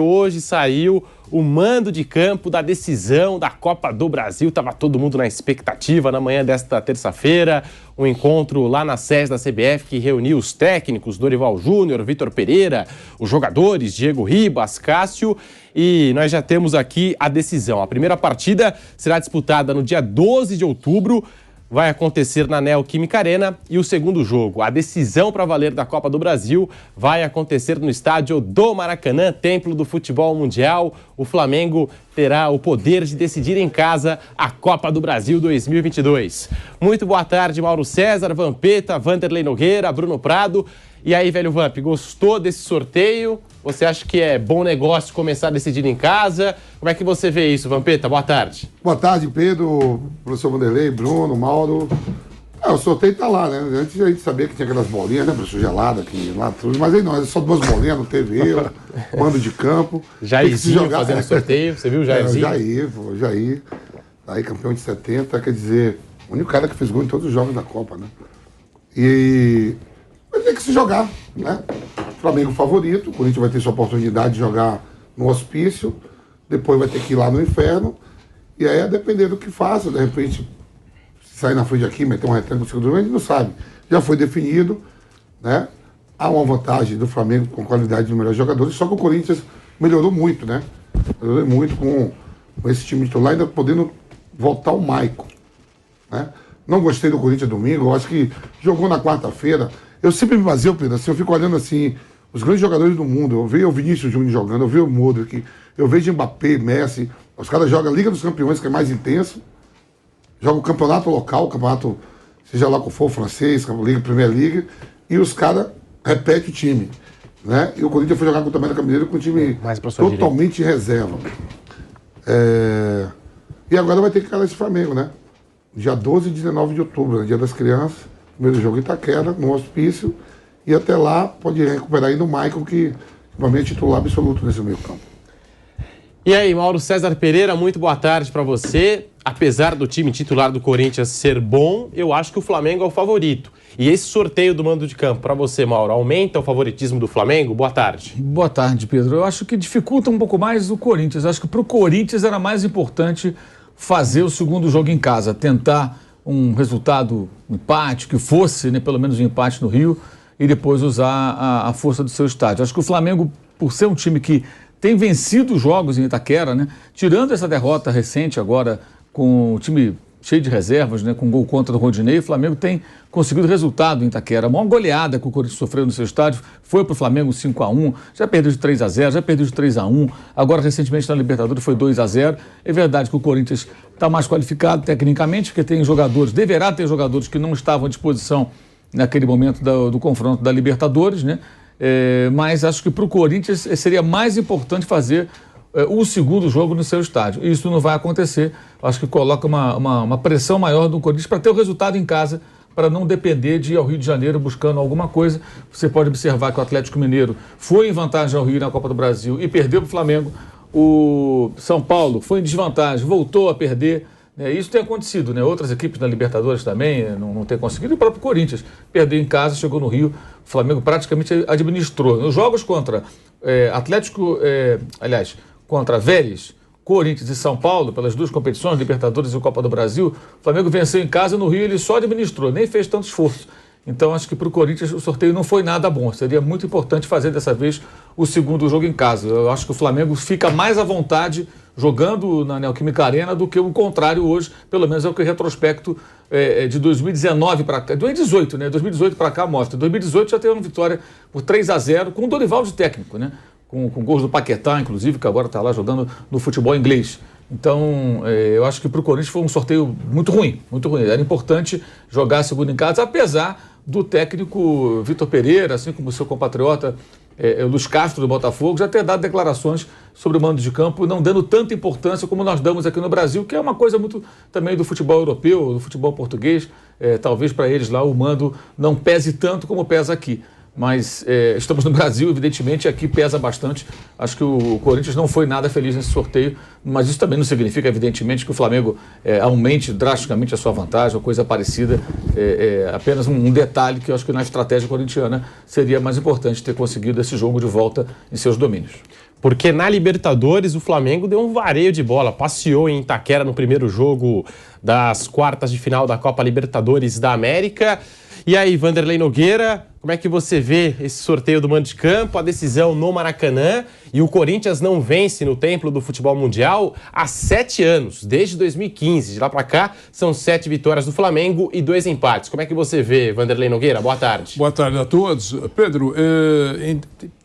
Hoje saiu o mando de campo da decisão da Copa do Brasil. Estava todo mundo na expectativa na manhã desta terça-feira. Um encontro lá na sede da CBF que reuniu os técnicos Dorival Júnior, Vitor Pereira, os jogadores Diego Ribas, Cássio. E nós já temos aqui a decisão. A primeira partida será disputada no dia 12 de outubro. Vai acontecer na Neoquímica Arena e o segundo jogo, a decisão para valer da Copa do Brasil, vai acontecer no estádio do Maracanã, templo do futebol mundial. O Flamengo terá o poder de decidir em casa a Copa do Brasil 2022. Muito boa tarde, Mauro César, Vampeta, Vanderlei Nogueira, Bruno Prado. E aí, velho Vamp, gostou desse sorteio? Você acha que é bom negócio começar a decidir em casa? Como é que você vê isso, Vampeta? Boa tarde. Boa tarde, Pedro, professor Vanderlei, Bruno, Mauro. O sorteio tá lá, né? Antes a gente sabia que tinha aquelas bolinhas, né, professor, gelada aqui, lá tudo. Mas aí não, é só duas bolinhas, não teve eu, mando de campo. Jairzinho fazendo sorteio, você viu o Jairzinho? Jair, aí campeão de 70, quer dizer, o único cara que fez gol em todos os jogos da Copa, né? E vai ter que se jogar, né? Flamengo favorito, o Corinthians vai ter sua oportunidade de jogar no hospício, depois vai ter que ir lá no inferno, e aí, a depender do que faça, de repente, sair na frente aqui, meter um retângulo no segundo jogo, a gente não sabe. Já foi definido, né? Há uma vantagem do Flamengo com qualidade de melhores jogadores, só que o Corinthians melhorou muito, né? Melhorou muito com esse time titular, ainda podendo voltar o Maicon, né? Não gostei do Corinthians domingo, eu acho que jogou na quarta-feira. Eu sempre me baseio, Pedro, assim, eu fico olhando assim, os grandes jogadores do mundo, eu vejo o Vinícius Júnior jogando, eu vejo o Modric, eu vejo Mbappé, Messi, os caras jogam a Liga dos Campeões, que é mais intenso, jogam o campeonato local, o campeonato, seja lá qual for, francês, Liga, Premier League, e os caras repetem o time, né? E o Corinthians foi jogar com o América Mineiro com um time totalmente reserva. E agora vai ter que calar esse Flamengo, né? Dia 12 e 19 de outubro, né? Dia das Crianças. Primeiro jogo em Itaquera, no hospício, e até lá pode recuperar ainda o Maicon, que provavelmente é titular absoluto nesse meio campo. E aí, Mauro César Pereira, muito boa tarde para você. Apesar do time titular do Corinthians ser bom, eu acho que o Flamengo é o favorito. E esse sorteio do mando de campo, para você, Mauro, aumenta o favoritismo do Flamengo? Boa tarde. Boa tarde, Pedro. Eu acho que dificulta um pouco mais o Corinthians. Eu acho que para o Corinthians era mais importante fazer o segundo jogo em casa, tentar um resultado, um empate, que fosse, né, pelo menos um empate no Rio, e depois usar a força do seu estádio. Acho que o Flamengo, por ser um time que tem vencido jogos em Itaquera, né, tirando essa derrota recente agora com o time cheio de reservas, né, com gol contra do Rodinei, o Flamengo tem conseguido resultado em Itaquera. A maior goleada que o Corinthians sofreu no seu estádio foi para o Flamengo 5-1, já perdeu de 3-0, já perdeu de 3-1, agora recentemente na Libertadores foi 2-0. É verdade que o Corinthians está mais qualificado tecnicamente, porque tem jogadores, deverá ter jogadores que não estavam à disposição naquele momento do confronto da Libertadores, né? Mas acho que para o Corinthians seria mais importante fazer o segundo jogo no seu estádio. Isso não vai acontecer. Acho que coloca uma pressão maior do Corinthians para ter o resultado em casa, para não depender de ir ao Rio de Janeiro buscando alguma coisa. Você pode observar que o Atlético Mineiro foi em vantagem ao Rio na Copa do Brasil e perdeu para o Flamengo. O São Paulo foi em desvantagem, voltou a perder. Isso tem acontecido, né? Outras equipes da Libertadores também não têm conseguido. E o próprio Corinthians perdeu em casa, chegou no Rio. O Flamengo praticamente administrou. Nos jogos contra contra Vélez, Corinthians e São Paulo, pelas duas competições, Libertadores e Copa do Brasil, o Flamengo venceu em casa, no Rio ele só administrou, nem fez tanto esforço. Então acho que para o Corinthians o sorteio não foi nada bom. Seria muito importante fazer dessa vez o segundo jogo em casa. Eu acho que o Flamengo fica mais à vontade jogando na Neoquímica Arena do que o contrário hoje, pelo menos é o que o retrospecto de 2019 para cá, 2018, né? 2018 para cá mostra. 2018 já teve uma vitória por 3-0 com o Dorival de técnico, né? Com gols do Paquetá, inclusive, que agora está lá jogando no futebol inglês. Então, eu acho que para o Corinthians foi um sorteio muito ruim, muito ruim. Era importante jogar segundo em casa, apesar do técnico Vitor Pereira, assim como o seu compatriota Luiz Castro do Botafogo, já ter dado declarações sobre o mando de campo, não dando tanta importância como nós damos aqui no Brasil, que é uma coisa muito também do futebol europeu, do futebol português. Talvez para eles lá o mando não pese tanto como pesa aqui. Mas estamos no Brasil, evidentemente, aqui pesa bastante. Acho que o Corinthians não foi nada feliz nesse sorteio, mas isso também não significa, evidentemente, que o Flamengo aumente drasticamente a sua vantagem ou coisa parecida. Apenas um detalhe que eu acho que na estratégia corintiana seria mais importante ter conseguido esse jogo de volta em seus domínios. Porque na Libertadores o Flamengo deu um vareio de bola, passeou em Itaquera no primeiro jogo das quartas de final da Copa Libertadores da América. E aí, Vanderlei Nogueira, como é que você vê esse sorteio do mando de campo, a decisão no Maracanã? E o Corinthians não vence no Templo do Futebol Mundial há 7 anos, desde 2015. De lá para cá, são 7 vitórias do Flamengo e 2 empates. Como é que você vê, Vanderlei Nogueira? Boa tarde. Boa tarde a todos. Pedro,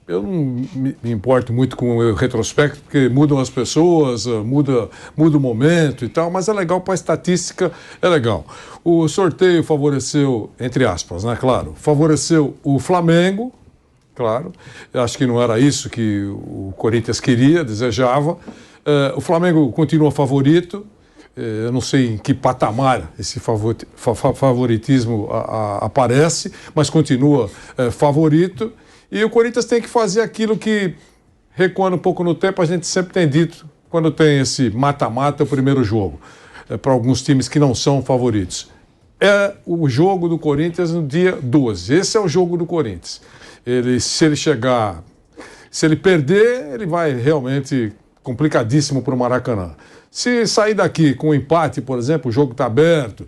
eu não me importo muito com o retrospecto, porque mudam as pessoas, muda o momento e tal, mas é legal para a estatística, é legal. O sorteio favoreceu, entre aspas, né, claro, favoreceu o Flamengo, claro, eu acho que não era isso que o Corinthians queria, desejava. O Flamengo continua favorito, eu não sei em que patamar esse favoritismo aparece, mas continua favorito. E o Corinthians tem que fazer aquilo que, recuando um pouco no tempo, a gente sempre tem dito quando tem esse mata-mata, o primeiro jogo, para alguns times que não são favoritos. É o jogo do Corinthians no dia 12. Esse é o jogo do Corinthians. Se ele perder, ele vai realmente complicadíssimo para o Maracanã. Se sair daqui com um empate, por exemplo, o jogo está aberto,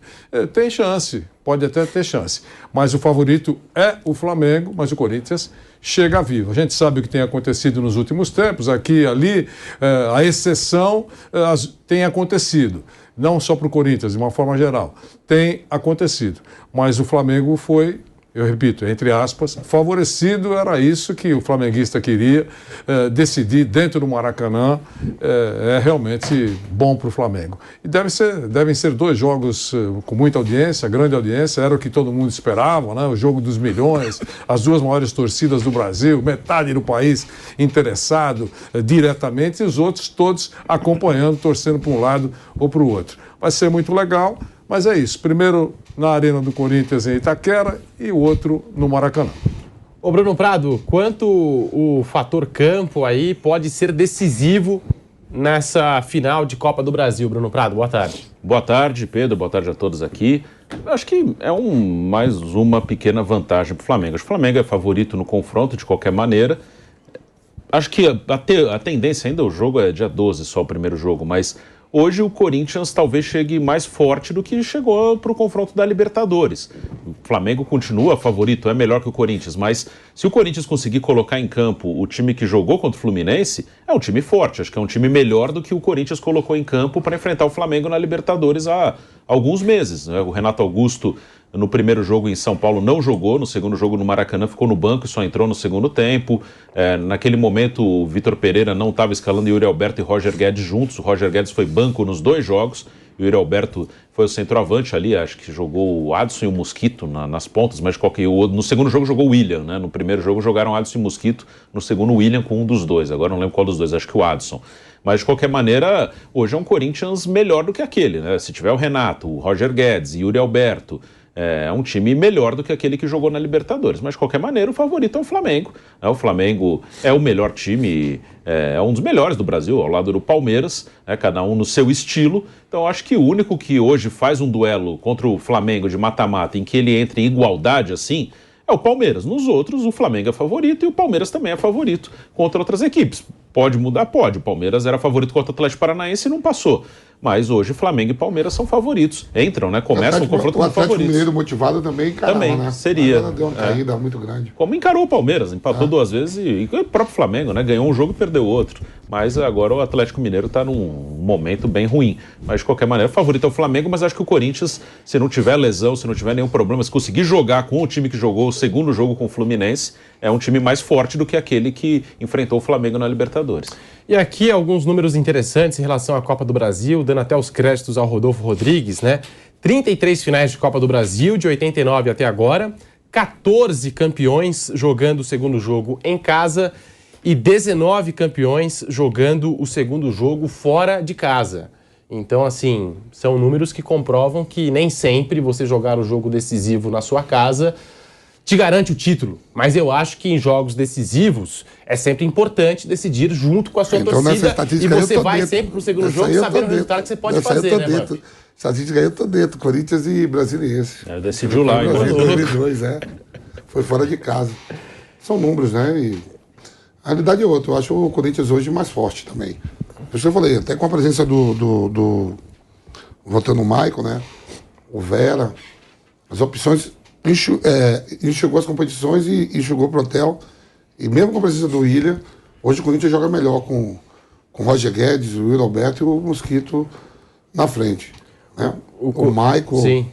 tem chance, pode até ter chance. Mas o favorito é o Flamengo, mas o Corinthians chega vivo. A gente sabe o que tem acontecido nos últimos tempos, aqui e ali, a exceção tem acontecido. Não só para o Corinthians, de uma forma geral, tem acontecido. Mas o Flamengo foi, eu repito, entre aspas, favorecido, era isso que o flamenguista queria, decidir dentro do Maracanã, é realmente bom para o Flamengo. E devem ser 2 jogos com muita audiência, grande audiência, era o que todo mundo esperava, né? O jogo dos milhões, as 2 maiores torcidas do Brasil, metade do país interessado diretamente, e os outros todos acompanhando, torcendo para um lado ou para o outro. Vai ser muito legal. Mas é isso, primeiro na Arena do Corinthians em Itaquera e o outro no Maracanã. Ô Bruno Prado, quanto o fator campo aí pode ser decisivo nessa final de Copa do Brasil? Bruno Prado, boa tarde. Boa tarde, Pedro, boa tarde a todos aqui. Acho que é mais uma pequena vantagem para o Flamengo. Acho que o Flamengo é favorito no confronto de qualquer maneira. Acho que a tendência ainda, o jogo é dia 12 só o primeiro jogo, mas hoje o Corinthians talvez chegue mais forte do que chegou para o confronto da Libertadores. O Flamengo continua favorito, é melhor que o Corinthians, mas se o Corinthians conseguir colocar em campo o time que jogou contra o Fluminense, é um time forte, acho que é um time melhor do que o Corinthians colocou em campo para enfrentar o Flamengo na Libertadores há alguns meses, né? O Renato Augusto, no primeiro jogo em São Paulo, não jogou, no segundo jogo no Maracanã ficou no banco e só entrou no segundo tempo. Naquele momento o Vitor Pereira não estava escalando Yuri Alberto e Roger Guedes juntos, o Roger Guedes foi banco nos 2 jogos, o Yuri Alberto foi o centroavante ali, acho que jogou o Adson e o Mosquito nas pontas, mas no segundo jogo jogou o William, né? No primeiro jogo jogaram Adson e Mosquito, no segundo o William com um dos 2, agora não lembro qual dos 2, acho que o Adson. Mas, de qualquer maneira, hoje é um Corinthians melhor do que aquele, né? Se tiver o Renato, o Roger Guedes e o Yuri Alberto, é um time melhor do que aquele que jogou na Libertadores. Mas, de qualquer maneira, o favorito é o Flamengo. O Flamengo é o melhor time, é um dos melhores do Brasil, ao lado do Palmeiras, cada um no seu estilo. Então, acho que o único que hoje faz um duelo contra o Flamengo de mata-mata em que ele entre em igualdade assim, é o Palmeiras. Nos outros, o Flamengo é favorito e o Palmeiras também é favorito contra outras equipes. Pode mudar? Pode. O Palmeiras era favorito contra o Atlético Paranaense e não passou. Mas hoje Flamengo e Palmeiras são favoritos. Entram, né? Começam o confronto como favoritos. O Atlético Mineiro motivado também encarava, também, né? Seria. Deu uma caída muito grande. Como encarou o Palmeiras, empatou 2 vezes e o próprio Flamengo, né? Ganhou um jogo e perdeu outro. Mas agora o Atlético Mineiro está num momento bem ruim. Mas de qualquer maneira, o favorito é o Flamengo, mas acho que o Corinthians, se não tiver lesão, se não tiver nenhum problema, se conseguir jogar com o time que jogou o segundo jogo com o Fluminense, é um time mais forte do que aquele que enfrentou o Flamengo na Libertadores. E aqui alguns números interessantes em relação à Copa do Brasil, dando até os créditos ao Rodolfo Rodrigues, né? 33 finais de Copa do Brasil, de 89 até agora, 14 campeões jogando o segundo jogo em casa e 19 campeões jogando o segundo jogo fora de casa. Então, assim, são números que comprovam que nem sempre você jogar o jogo decisivo na sua casa te garante o título, mas eu acho que em jogos decisivos é sempre importante decidir junto com a sua torcida e você vai sempre pro segundo jogo sabendo o resultado que você pode fazer, né, mano? Estatística aí eu tô dentro, Corinthians e Brasiliense. Decidiu lá, em 2002, Foi fora de casa. São números, né? E A realidade é outra. Eu acho o Corinthians hoje mais forte também. Por isso que eu falei, até com a presença voltando o Maicon, né? O Vera, as opções enxugou as competições e enxugou o plantel. E mesmo com a presença do William, hoje o Corinthians joga melhor com o Roger Guedes, o Will Alberto e o Mosquito na frente. Né? O Maicon. Sim.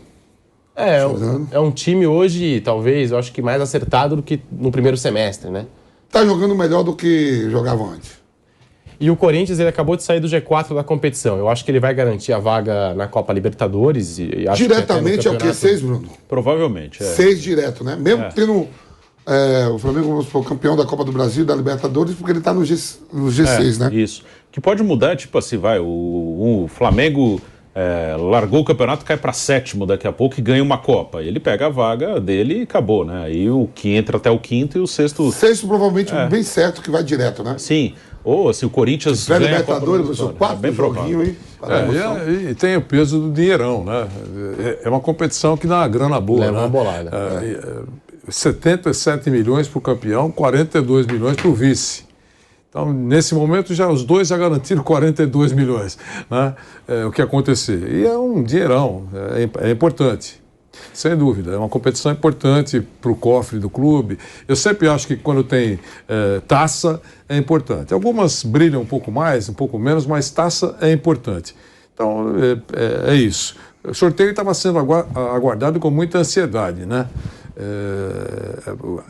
É um time hoje, talvez, eu acho que mais acertado do que no primeiro semestre, né? Tá jogando melhor do que jogava antes. E o Corinthians, ele acabou de sair do G4 da competição. Eu acho que ele vai garantir a vaga na Copa Libertadores. E acho diretamente que é o quê? 6, Bruno? Provavelmente. 6 direto, né? Mesmo tendo o Flamengo foi campeão da Copa do Brasil, da Libertadores, porque ele tá no G6, né? Isso. O que pode mudar, tipo assim, o Flamengo largou o campeonato, cai para 7º daqui a pouco e ganha uma Copa. Ele pega a vaga dele e acabou, né? Aí o que entra até o 5º e o 6º... 6º provavelmente bem certo que vai direto, né? Sim. Ou assim, o Corinthians ganha Libertadores, professor, 4 bem provável. Hein? E tem o peso do dinheirão, né? É uma competição que dá uma grana boa, leva né? uma bolada. 77 milhões para o campeão, 42 milhões para o vice. Então, nesse momento, os dois já garantiram 42 milhões, né? O que acontecer. E é um dinheirão, é importante. Sem dúvida, é uma competição importante para o cofre do clube. Eu sempre acho que quando tem taça é importante. Algumas brilham um pouco mais, um pouco menos, mas taça é importante. Então, é isso. O sorteio estava sendo aguardado com muita ansiedade, né?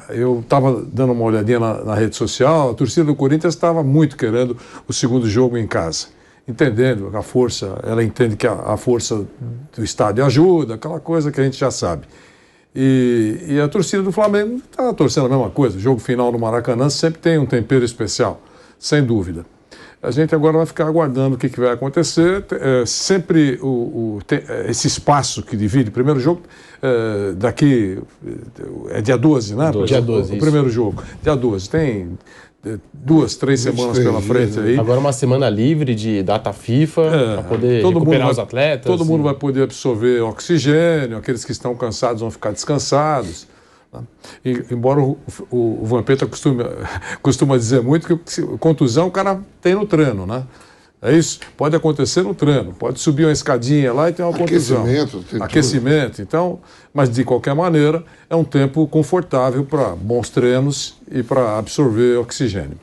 Eu estava dando uma olhadinha na rede social, a torcida do Corinthians estava muito querendo o segundo jogo em casa. Entendendo a força, ela entende que a força do estádio ajuda, aquela coisa que a gente já sabe. E a torcida do Flamengo está torcendo a mesma coisa. O jogo final no Maracanã sempre tem um tempero especial, sem dúvida. A gente agora vai ficar aguardando o que vai acontecer. Sempre esse espaço que divide o primeiro jogo, daqui é dia 12, né? Dia 12, o primeiro jogo, dia 12. Tem 2, 3 semanas pela frente aí. Agora uma semana livre de data FIFA para poder recuperar os atletas. Todo mundo vai poder absorver oxigênio, aqueles que estão cansados vão ficar descansados. Né? E, embora o Vampeta costuma dizer muito que contusão o cara tem no treino, né? É isso? Pode acontecer no treino, pode subir uma escadinha lá e ter uma contusão. Aquecimento. Então, mas de qualquer maneira, é um tempo confortável para bons treinos e para absorver oxigênio.